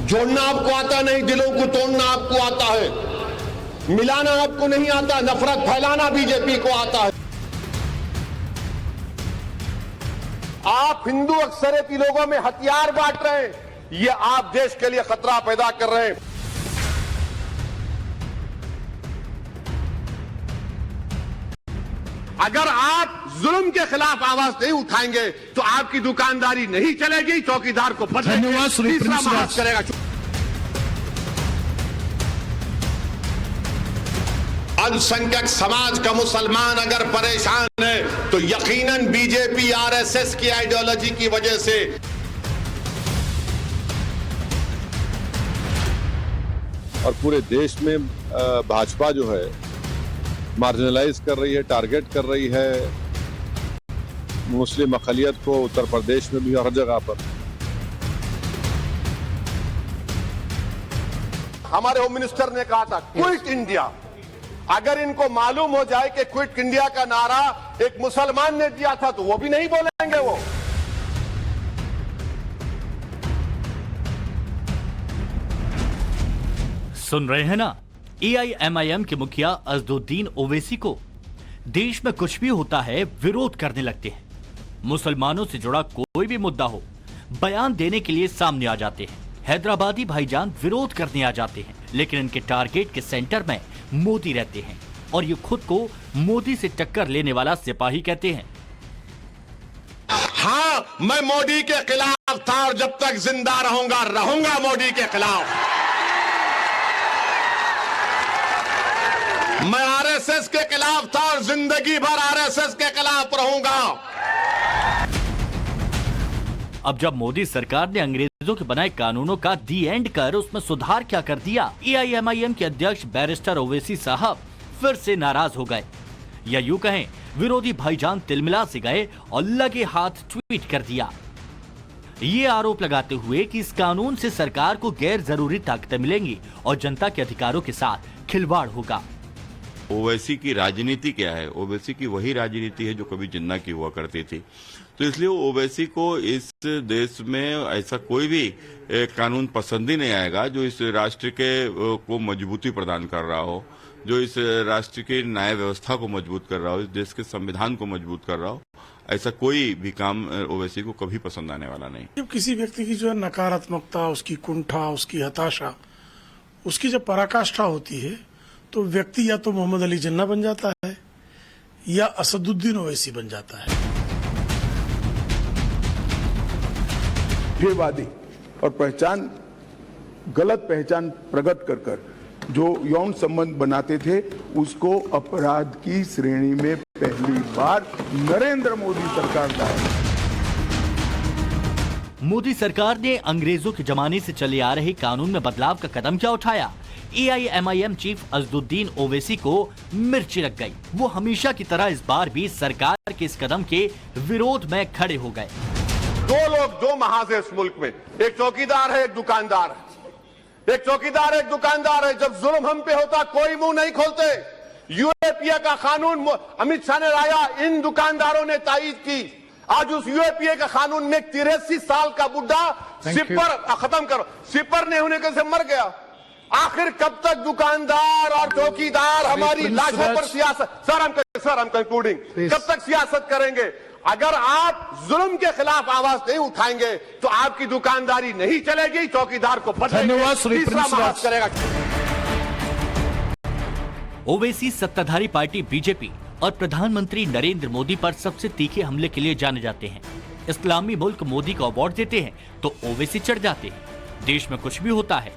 जोड़ना आपको आता नहीं, दिलों को तोड़ना आपको आता है, मिलाना आपको नहीं आता, नफरत फैलाना बीजेपी को आता है। आप हिंदू अक्सरियती लोगों में हथियार बांट रहे हैं, ये आप देश के लिए खतरा पैदा कर रहे हैं। अगर आप जुल्म के खिलाफ आवाज नहीं उठाएंगे तो आपकी दुकानदारी नहीं चलेगी, चौकीदार को धन्यवाद श्री तीसरा महाराज करेगा। अल्पसंख्यक समाज का मुसलमान अगर परेशान है तो यकीनन बीजेपी आरएसएस की आइडियोलॉजी की वजह से। और पूरे देश में भाजपा जो है मार्जिनलाइज कर रही है, टारगेट कर रही है मुस्लिम अक़लियत को, उत्तर प्रदेश में भी हर जगह पर। हमारे होम मिनिस्टर ने कहा था क्विट इंडिया। अगर इनको मालूम हो जाए कि क्विट इंडिया का नारा एक मुसलमान ने दिया था तो वो भी नहीं बोलेंगे। वो सुन रहे हैं ना, AIMIM के मुखिया अज़दुद्दीन ओवैसी को देश में कुछ भी होता है विरोध करने लगते हैं। मुसलमानों से जुड़ा कोई भी मुद्दा हो, बयान देने के लिए सामने आ जाते हैं। हैदराबादी भाईजान विरोध करने आ जाते हैं, लेकिन इनके टारगेट के सेंटर में मोदी रहते हैं और ये खुद को मोदी से टक्कर लेने वाला सिपाही कहते हैं। हाँ, मैं मोदी के खिलाफ था और जब तक जिंदा रहूंगा मोदी के खिलाफ। मैं आरएसएस के खिलाफ था और जिंदगी भर आरएसएस के खिलाफ रहूंगा। अब जब मोदी सरकार ने अंग्रेजों के बनाए कानूनों का दी एंड कर उसमें सुधार क्या कर दिया, AIMIM के अध्यक्ष बैरिस्टर ओवैसी साहब फिर से नाराज हो गए, या यूं कहें विरोधी भाईजान तिलमिला से गए और लगे हाथ ट्वीट कर दिया, ये आरोप लगाते हुए कि इस कानून से सरकार को गैर जरूरी ताकतें मिलेंगी और जनता के अधिकारों के साथ खिलवाड़ होगा। ओवैसी की राजनीति क्या है? ओवैसी की वही राजनीति है जो कभी जिन्ना की हुआ करती थी। तो इसलिए ओवैसी को इस देश में ऐसा कोई भी कानून पसंद ही नहीं आएगा जो इस राष्ट्र के को मजबूती प्रदान कर रहा हो, जो इस राष्ट्र की न्याय व्यवस्था को मजबूत कर रहा हो, इस देश के संविधान को मजबूत कर रहा हो। ऐसा कोई भी काम ओवैसी को कभी पसंद आने वाला नहीं। जब किसी व्यक्ति की जो है नकारात्मकता, उसकी कुंठा, उसकी हताशा, उसकी जब पराकाष्ठा होती है तो व्यक्ति या तो मोहम्मद अली जिन्ना बन जाता है या असदुद्दीन ओवैसी बन जाता है। वादी और पहचान, गलत पहचान प्रकट कर कर जो यौन संबंध बनाते थे उसको अपराध की श्रेणी में पहली बार नरेंद्र मोदी सरकार लाए। मोदी सरकार ने अंग्रेजों के जमाने से चले आ रहे कानून में बदलाव का कदम क्या उठाया? AIMIM चीफ अज़दुद्दीन ओवैसी को मिर्ची लग गई। वो हमेशा की तरह इस बार भी सरकार के इस कदम के विरोध में खड़े हो गए। दो लोग, दो महाज है इस मुल्क में, एक चौकीदार है, एक दुकानदार है। एक चौकीदार है, एक दुकानदार है। जब जुल्म हम पे होता कोई मुंह नहीं खोलते। यूएपीए का कानून अमित शाह ने लाया, इन दुकानदारों ने तायीद की। आज उस यूएपीए का कानून में 83 साल का बुढ़ा सिपर खत्म करो, सिपर नहीं होने के से मर गया। आखिर कब तक दुकानदार और चौकीदार हमारी लाशों पर सियासत? सर, हम कंक्लूडिंग, कब तक सियासत करेंगे? अगर आप जुल्म के खिलाफ आवाज नहीं उठाएंगे तो आपकी दुकानदारी नहीं चलेगी, चौकीदार को धन्यवाद श्री तीसरा महाराज करेगा। ओवैसी सत्ताधारी पार्टी बीजेपी और प्रधानमंत्री नरेंद्र मोदी पर सबसे तीखे हमले के लिए जाने जाते हैं। इस्लामी मुल्क मोदी को अवार्ड देते हैं तो ओवैसी चढ़ जाते हैं। देश में कुछ भी होता है,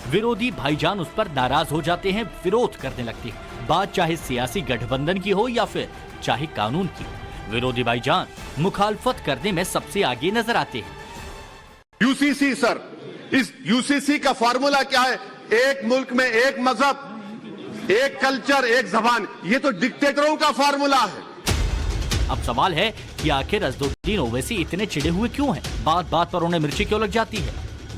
विरोधी भाईजान उस पर नाराज हो जाते हैं, विरोध करने लगते हैं। बात चाहे सियासी गठबंधन की हो या फिर चाहे कानून की, विरोधी भाईजान मुखालफत करने में सबसे आगे नजर आते हैं। यूसीसी सर, इस यूसीसी का फॉर्मूला क्या है? एक मुल्क में एक मजहब, एक कल्चर, एक जबान। ये तो डिक्टेटरों का फॉर्मूला है। अब सवाल है कि आखिर अज़दुद्दीन ओवैसी इतने चिढ़े हुए क्यों हैं? बात बात पर उन्हें मिर्ची क्यों लग जाती है,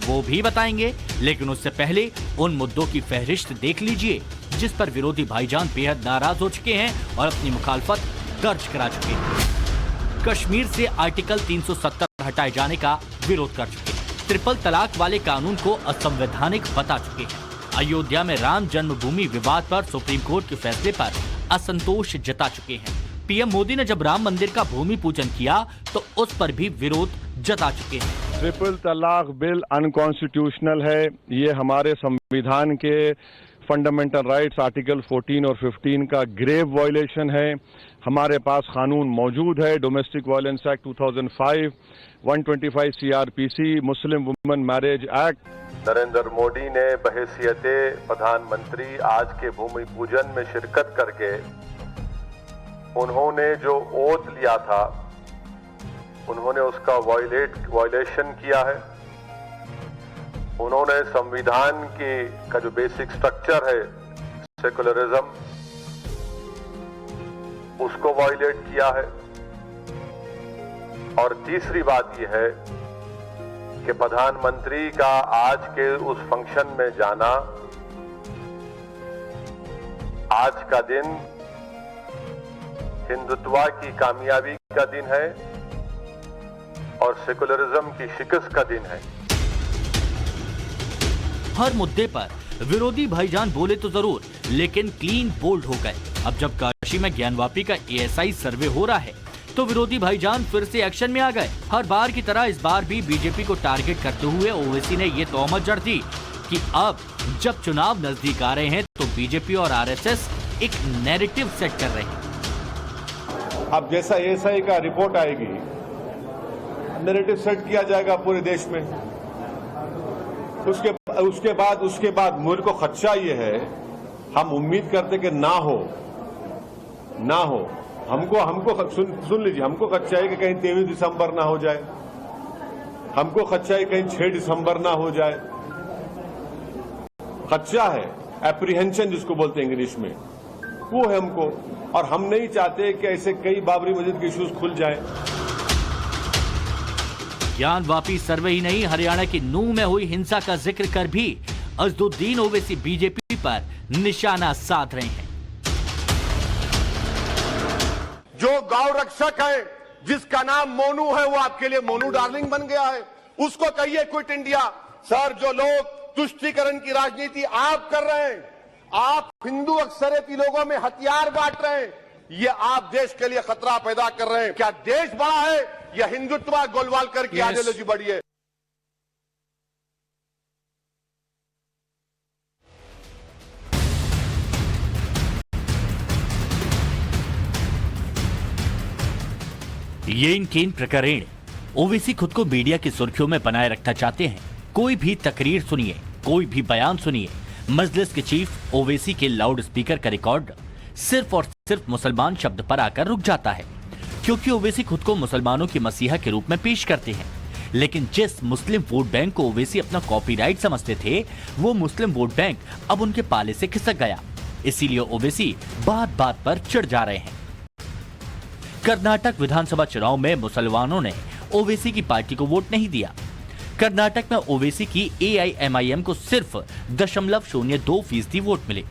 वो भी बताएंगे। लेकिन उससे पहले उन मुद्दों की फहरिस्त देख लीजिए जिस पर विरोधी भाईजान बेहद नाराज हो चुके हैं और अपनी मुखालफत दर्ज करा चुके हैं। कश्मीर से आर्टिकल 370 हटाए जाने का विरोध कर चुके हैं। ट्रिपल तलाक वाले कानून को असंवैधानिक बता चुके हैं। अयोध्या में राम जन्मभूमि विवाद पर सुप्रीम कोर्ट के फैसले पर असंतोष जता चुके हैं। पीएम मोदी ने जब राम मंदिर का भूमि पूजन किया तो उस पर भी विरोध जता चुके हैं। ट्रिपल तलाक बिल अनकॉन्स्टिट्यूशनल है। ये हमारे संविधान के फंडामेंटल राइट्स आर्टिकल 14 और 15 का ग्रेव वायलेशन है। हमारे पास कानून मौजूद है, domestic violence act 2005, 125 CrPC, Muslim women marriage act. Narendra Modi ने बहैसियते प्रधानमंत्री आज के भूमि पूजन में शिरकत करके उन्होंने जो ओथ लिया था उन्होंने उसका वायलेशन किया है। उन्होंने संविधान का जो बेसिक स्ट्रक्चर है सेकुलरिज्म उसको वायलेट किया है। और तीसरी बात यह है कि प्रधानमंत्री का आज के उस फंक्शन में जाना, आज का दिन हिंदुत्व की कामयाबी का दिन है और सेकुलरिज्म की शिकस्त का दिन है। हर मुद्दे पर विरोधी भाईजान बोले तो जरूर, लेकिन क्लीन बोल्ड हो गए। अब जब काशी में ज्ञानवापी का एएसआई सर्वे हो रहा है तो विरोधी भाईजान फिर से एक्शन में आ गए। हर बार की तरह इस बार भी बीजेपी को टारगेट करते हुए ओवैसी ने ये तोहमत जड़ दी कि अब जब चुनाव नजदीक आ रहे हैं तो बीजेपी और आरएसएस एक नैरेटिव सेट कर रहे हैं। अब जैसा एएसआई का रिपोर्ट आएगी, नैरेटिव सेट किया जाएगा पूरे देश में। उसके बाद मुल्क को खदशा ये है, हम उम्मीद करते कि ना हो। हमको सुन लीजिए, हमको खदशा है कि कहीं 23 दिसंबर ना हो जाए, हमको खदशा है कहीं 6 दिसंबर ना हो जाए। खदशा है, एप्रीहेंशन जिसको बोलते हैं इंग्लिश में, वो है हमको। और हम नहीं चाहते कि ऐसे कई बाबरी मस्जिद के इश्यूज खुल जाए। ज्ञानवापी सर्वे ही नहीं, हरियाणा की नूंह में हुई हिंसा का जिक्र कर भी अजदुद्दीन ओवैसी बीजेपी पर निशाना साध रहे हैं। जो गौ रक्षक है, जिसका नाम मोनू है, वो आपके लिए मोनू डार्लिंग बन गया है। उसको कहिए क्विट इंडिया। सर, जो लोग तुष्टीकरण की राजनीति आप कर रहे हैं, आप हिंदू अक्सरियती लोगों में हथियार बांट रहे हैं, ये आप देश के लिए खतरा पैदा कर रहे हैं। क्या देश बड़ा है या हिंदुत्व गोलवालकर की आइडियोलॉजी बड़ी है? ये इनकेन प्रकरण। ओवैसी खुद को मीडिया की सुर्खियों में बनाए रखना चाहते हैं। कोई भी तकरीर सुनिए, कोई भी बयान सुनिए, मजलिस के चीफ ओवैसी के लाउड स्पीकर का रिकॉर्ड सिर्फ और सिर्फ मुसलमान शब्द पर आकर रुक जाता है, क्योंकि ओवैसी खुद को मुसलमानों की मसीहा के रूप में पेश करते हैं। लेकिन जिस मुस्लिम वोट बैंक को ओवैसी अपना कॉपीराइट समझते थे, वो मुस्लिम वोट बैंक अब उनके पाले से खिसक गया। इसीलिए ओवैसी बात बात पर चिढ़ जा रहे हैं। कर्नाटक विधानसभा चुनाव में मुसलमानों ने ओवैसी की पार्टी को वोट नहीं दिया। कर्नाटक में ओवैसी की एआईएमआईएम को सिर्फ 0.02% वोट मिले।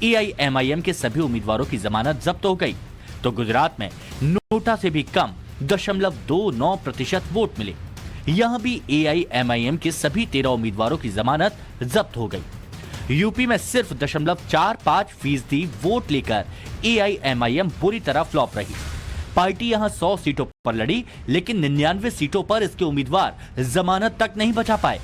एआईएमआईएम के सभी उम्मीदवारों की जमानत जब्त हो गई, तो गुजरात में नोटा से भी कम 0.29% वोट मिले। यहां भी एआईएमआईएम के सभी 13 उम्मीदवारों की जमानत जब्त हो गई। यूपी में सिर्फ 0.45% वोट लेकर एआईएमआईएम बुरी तरह फ्लॉप रही। पार्टी यहां 100 सीटों पर लड़ी, लेकिन 99 सीटों पर इसके उम्मीदवार जमानत तक नहीं बचा पाए।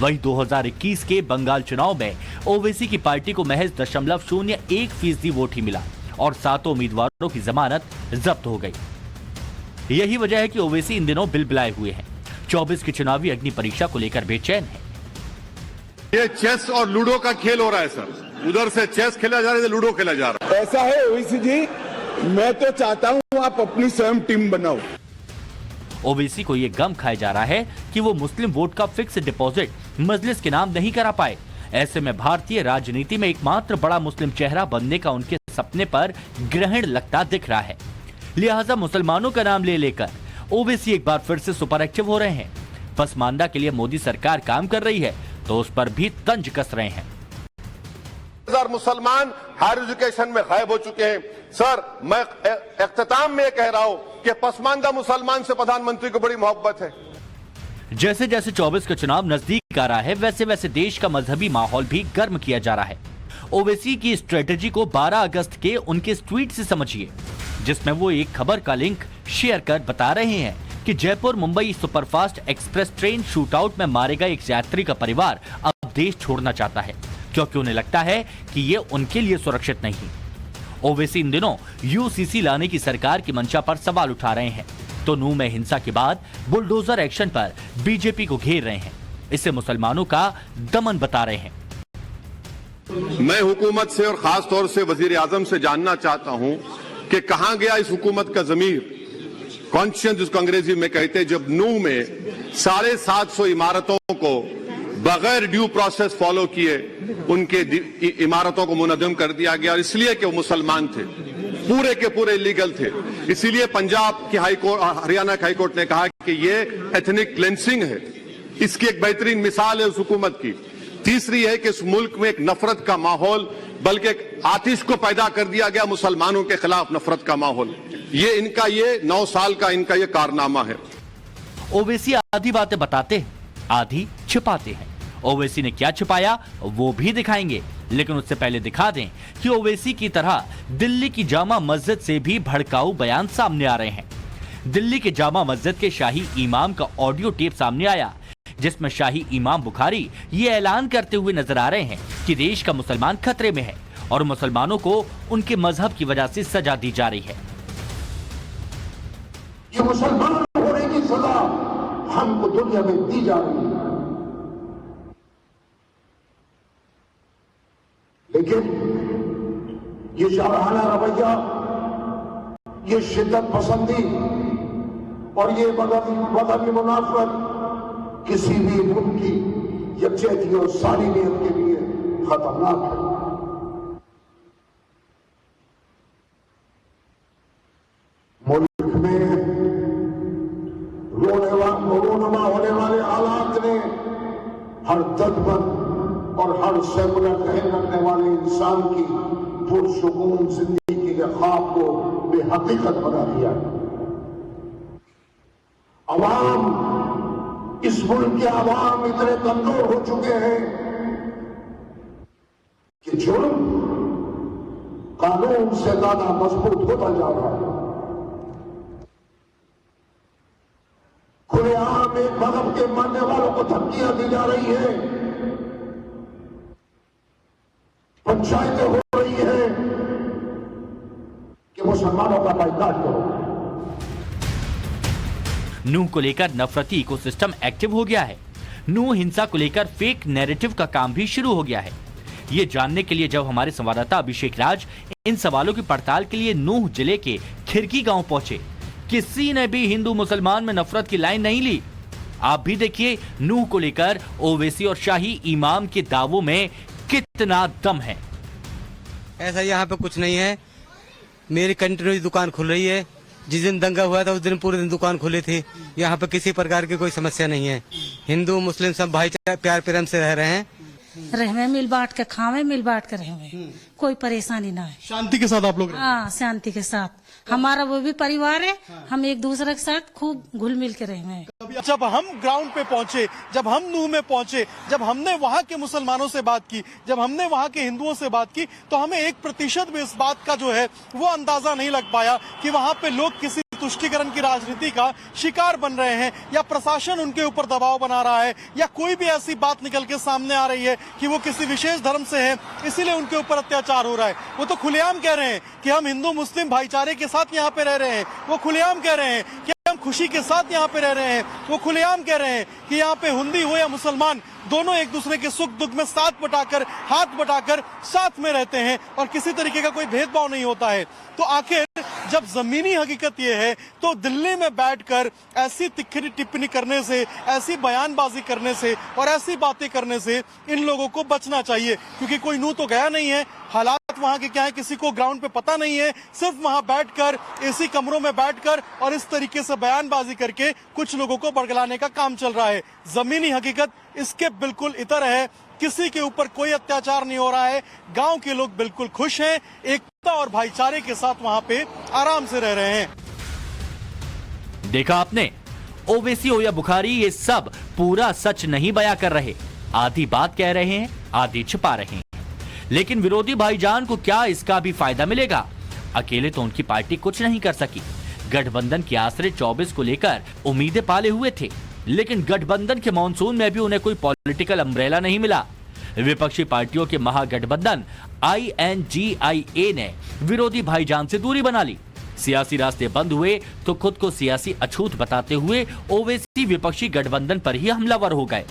वहीं 2021 के बंगाल चुनाव में ओवैसी की पार्टी को महज 0.01% वोट ही मिला और 7 उम्मीदवारों की जमानत जब्त हो गई। यही वजह है कि ओवैसी इन दिनों बिलबिलाए हुए हैं। 24 की चुनावी अग्नि परीक्षा को लेकर बेचैन है। ये चेस और लूडो का खेल हो रहा है सर। उधर से चेस खेला जा रहा है, लूडो खेला जा रहा है। ऐसा है ओवैसी जी, मैं तो चाहता हूं आप अपनी स्वयं टीम बनाओ। ओवैसी को यह गम खाया जा रहा है कि वो मुस्लिम वोट का फिक्स डिपॉजिट मजलिस के नाम नहीं करा पाए। ऐसे में भारतीय राजनीति में एकमात्र बड़ा मुस्लिम चेहरा बनने का उनके सपने पर ग्रहण लगता दिख रहा है। लिहाजा मुसलमानों का नाम ले लेकर ओवैसी एक बार फिर से सुपर एक्टिव हो रहे हैं। पसमानदा के लिए मोदी सरकार काम कर रही है तो उस पर भी तंज कस रहे हैं। मुसलमान हायर एजुकेशन में गायब हो चुके हैं। सर, मैं इख्तिताम में कह रहा हूं कि पसमानदा मुसलमान से प्रधानमंत्री को बड़ी मोहब्बत है। जैसे जैसे 24 का चुनाव नजदीक आ रहा है, वैसे वैसे देश का मजहबी माहौल भी गर्म किया जा रहा है। ओवैसी की स्ट्रेटेजी को 12 अगस्त के उनके इस ट्वीट से समझिए, जिसमें वो एक खबर का लिंक शेयर कर बता रहे हैं कि Jaipur Mumbai superfast express train shootout में मारे गए एक यात्री का परिवार अब देश छोड़ना चाहता है, क्योंकि उन्हें लगता है कि ये उनके लिए सुरक्षित नहीं। ओवैसी इन दिनों यूसीसी लाने की सरकार की मंशा पर सवाल उठा रहे हैं, तो नूह में हिंसा के बाद बुलडोजर एक्शन पर बीजेपी को घेर रहे हैं। इसे मुसलमानों का दमन बता रहे हैं। मैं हुकूमत से और खास तौर से वजीर आजम से जानना चाहता हूं कि कहां गया इस हुकूमत का जमीर, कॉन्शियंस जिसको अंग्रेजी में कहते हैं, जब नूह में 750 इमारतों को बगैर ड्यू प्रोसेस फॉलो किए उनके इमारतों को मुनद्दम कर दिया गया, और इसलिए कि वो मुसलमान थे, पूरे के पूरे इलीगल थे। इसीलिए पंजाब की हाईकोर्ट, हरियाणा की हाईकोर्ट ने कहा कि ये एथनिक क्लेंसिंग है। इसकी एक बेहतरीन मिसाल है उस हुकूमत की। तीसरी है कि इस मुल्क में एक नफरत का माहौल, बल्कि एक आतिश को पैदा कर दिया गया, मुसलमानों के खिलाफ नफरत का माहौल। ये इनका ये 9 साल का इनका ये कारनामा है। ओवैसी आधी बातें बताते हैं, आधी छिपाते हैं। ओवैसी ने क्या छिपाया वो भी दिखाएंगे, लेकिन उससे पहले दिखा दें कि ओवैसी की तरह दिल्ली की जामा मस्जिद से भी भड़काऊ बयान सामने आ रहे हैं। दिल्ली के जामा मस्जिद के शाही इमाम का ऑडियो टेप सामने आया, जिसमें शाही इमाम बुखारी ये ऐलान करते हुए नजर आ रहे हैं कि देश का मुसलमान खतरे में है और मुसलमानों को उनके मजहब की वजह से सजा दी जा रही है। ये मुसलमान होने की सजा हमको दुनिया में दी जा रही है, लेकिन ये शाहराना रवैया, ये शिद्दत पसंदी और ये मजहबी मुनाफरत किसी भी मुल्क की यकजहती और सालिमियत के लिए खतरनाक है। मुल्क में रोनुमा होने वाले हालात ने हर दर्दमंद और हर सेकुलर जहन रखने वाले इंसान की पुरसुकून जिंदगी के ख्वाब को बेहकीकत बना दिया। अवाम, इस मुल्क के अवाम इतने कमजोर हो चुके हैं कि जुर्म कानून से ज्यादा मजबूत होता जा रहा है। खुलेआम एक मजहब के मानने वालों को धमकियां दी जा रही है, पंचायतें हो रही है कि मुसलमानों का बाइकाट करो। नूह को लेकर नफरती इकोसिस्टम एक्टिव हो गया है। नूह हिंसा को लेकर फेक नैरेटिव का काम भी शुरू हो गया है। ये जानने के लिए जब हमारे संवाददाता अभिषेक राज इन सवालों की पड़ताल के लिए नूह जिले के खिरकी गांव पहुंचे, किसी ने भी हिंदू मुसलमान में नफरत की लाइन नहीं ली। आप भी देखिए नूह को लेकर ओवैसी और शाही इमाम के दावों में कितना दम है। ऐसा यहाँ पे कुछ नहीं है। मेरी कंटिन्यू दुकान खुल रही है। जिस दिन दंगा हुआ था उस दिन पूरे दिन दुकान खुली थी। यहाँ पे किसी प्रकार की कोई समस्या नहीं है। हिंदू मुस्लिम सब भाईचारा प्यार प्रेम से रह रहे हैं। रहवे मिल बांट के खावे, मिल बांट के रहवे, कोई परेशानी ना है। शांति के साथ आप लोग? हाँ, शांति के साथ। हमारा वो भी परिवार है। हम एक दूसरे के साथ खूब घुल मिल के रहे हैं। जब हम ग्राउंड पे पहुंचे, जब हम नूह में पहुंचे, जब हमने वहाँ के मुसलमानों से बात की, जब हमने वहाँ के हिंदुओं से बात की, तो हमें 1% भी इस बात का जो है वो अंदाजा नहीं लग पाया कि वहाँ पे लोग किसी तुष्टीकरण की राजनीति का शिकार बन रहे हैं, या प्रशासन उनके ऊपर दबाव बना रहा है, या कोई भी ऐसी बात निकल के सामने आ रही है कि वो किसी विशेष धर्म से है इसीलिए उनके ऊपर अत्याचार हो रहा है। वो तो खुलेआम कह रहे हैं कि हम हिंदू मुस्लिम भाईचारे के साथ यहाँ पे रह रहे हैं। वो खुलेआम कह रहे हैं कि हम खुशी के साथ यहाँ पे रह रहे हैं। वो खुलेआम कह रहे हैं कि यहाँ पे हिंदी हो या मुसलमान, दोनों एक दूसरे के सुख दुख में साथ बटाकर, हाथ बटाकर साथ में रहते हैं और किसी तरीके का कोई भेदभाव नहीं होता है। तो आखिर जब जमीनी हकीकत ये है तो दिल्ली में बैठकर ऐसी तिखरी टिप्पणी करने से, ऐसी बयानबाजी करने से और ऐसी बातें करने से इन लोगों को बचना चाहिए, क्योंकि कोई नूह तो गया नहीं है। हालात वहां के क्या है किसी को ग्राउंड पे पता नहीं है। सिर्फ वहां बैठकर, एसी कमरों में बैठकर और इस तरीके से बयानबाजी करके कुछ लोगों को बरगलाने का काम चल रहा है। जमीनी हकीकत इसके बिल्कुल इतर है। किसी के ऊपर कोई अत्याचार नहीं हो रहा है। गांव के लोग बिल्कुल खुश हैं, एकता और भाईचारे के साथ वहां पे आराम से रह रहे हैं। देखा आपने, ओवैसी हो या बुखारी, ये सब पूरा सच नहीं बयां कर रहे। आधी बात कह रहे हैं, आधी छिपा रहे हैं। लेकिन विरोधी भाईजान को क्या इसका भी फायदा मिलेगा? अकेले तो उनकी पार्टी कुछ नहीं कर सकी। गठबंधन के आसरे 24 को लेकर उम्मीदें पाले हुए थे, लेकिन गठबंधन के मॉनसून में भी उन्हें कोई पॉलिटिकल अम्ब्रेला नहीं मिला। विपक्षी पार्टियों के महागठबंधन INGIA ने विरोधी भाईजान से दूरी बना ली। सियासी रास्ते बंद हुए तो खुद को सियासी अछूत बताते हुए ओवैसी विपक्षी गठबंधन पर ही हमलावर हो गए।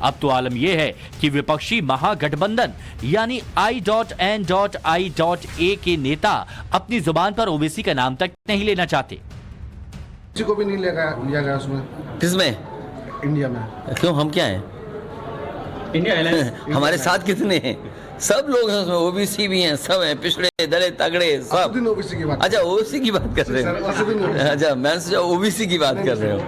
अब तो आलम यह है कि विपक्षी महागठबंधन यानी I.N.I.A के नेता अपनी जुबान पर ओवैसी का नाम तक नहीं लेना चाहते। किसी को भी नहीं लिया गया उसमें। किसमें? इंडिया में। क्यों, हम क्या हैं? इंडिया हमारे साथ कितने हैं? सब लोग हैं उसमें, ओबीसी भी हैं, सब हैं, पिछड़े दलित तगड़े सब। ओबीसी की बात। अच्छा, ओबीसी की बात कर रहे हैं? अच्छा, मैं सोचा ओबीसी की बात कर रहे हो।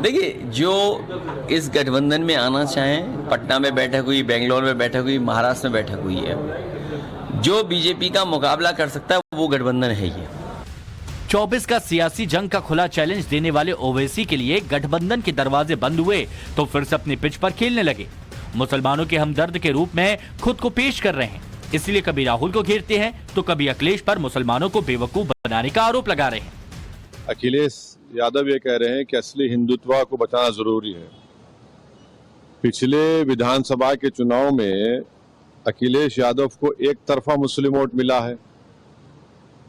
देखिए, जो इस गठबंधन में आना चाहें, पटना में बैठक हुई, बेंगलोर में बैठक हुई, महाराष्ट्र में बैठक हुई है। जो बीजेपी का मुकाबला कर सकता है वो गठबंधन है ये। 24 का सियासी जंग का खुला चैलेंज देने वाले ओवैसी के लिए गठबंधन के दरवाजे बंद हुए तो फिर से अपनी पिच पर खेलने लगे। मुसलमानों के हमदर्द के रूप में खुद को पेश कर रहे हैं, इसलिए कभी राहुल को घेरते हैं तो कभी अखिलेश पर मुसलमानों को बेवकूफ बनाने का आरोप लगा रहे हैं। अखिलेश यादव ये कह रहे हैं कि असली हिंदुत्व को बचाना जरूरी है। पिछले विधानसभा के चुनाव में अखिलेश यादव को एक तरफा मुस्लिम वोट मिला है,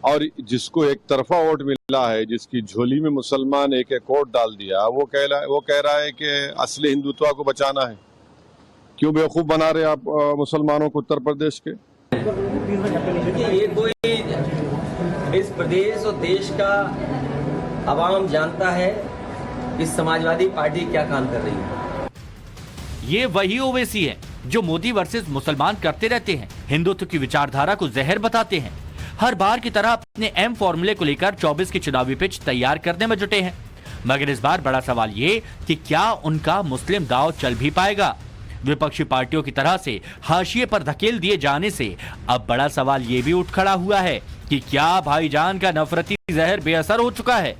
और जिसको एक तरफा वोट मिला है, जिसकी झोली में मुसलमान एक एक वोट डाल दिया, वो कह रहा है कि असली हिंदुत्व को बचाना है। क्यों बेवकूफ बना रहे आप मुसलमानों को उत्तर प्रदेश के? ये कोई इस प्रदेश और देश का अवाम जानता है कि समाजवादी पार्टी क्या काम कर रही है। ये वही ओवैसी है जो मोदी वर्सेस मुसलमान करते रहते हैं, हिंदुत्व की विचारधारा को जहर बताते हैं। हर बार की तरह अपने एम फॉर्मूले को लेकर 24 की चुनावी पिच तैयार करने में जुटे हैं। मगर इस बार बड़ा सवाल ये कि क्या उनका मुस्लिम दांव चल भी पाएगा? विपक्षी पार्टियों की तरह से हाशिए पर धकेल दिए जाने से अब बड़ा सवाल ये भी उठ खड़ा हुआ है कि क्या भाईजान का नफरती जहर बेअसर हो चुका है?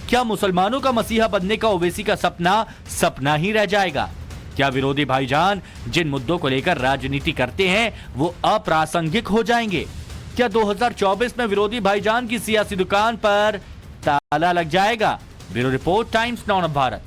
क्या मुसलमानों का मसीहा बनने का ओवैसी का सपना ही रह जाएगा? क्या विरोधी भाईजान जिन मुद्दों को लेकर राजनीति करते हैं वो अप्रासंगिक हो जाएंगे? क्या 2024 में विरोधी भाईजान की सियासी दुकान पर ताला लग जाएगा? Bureau report, times now of Bharat.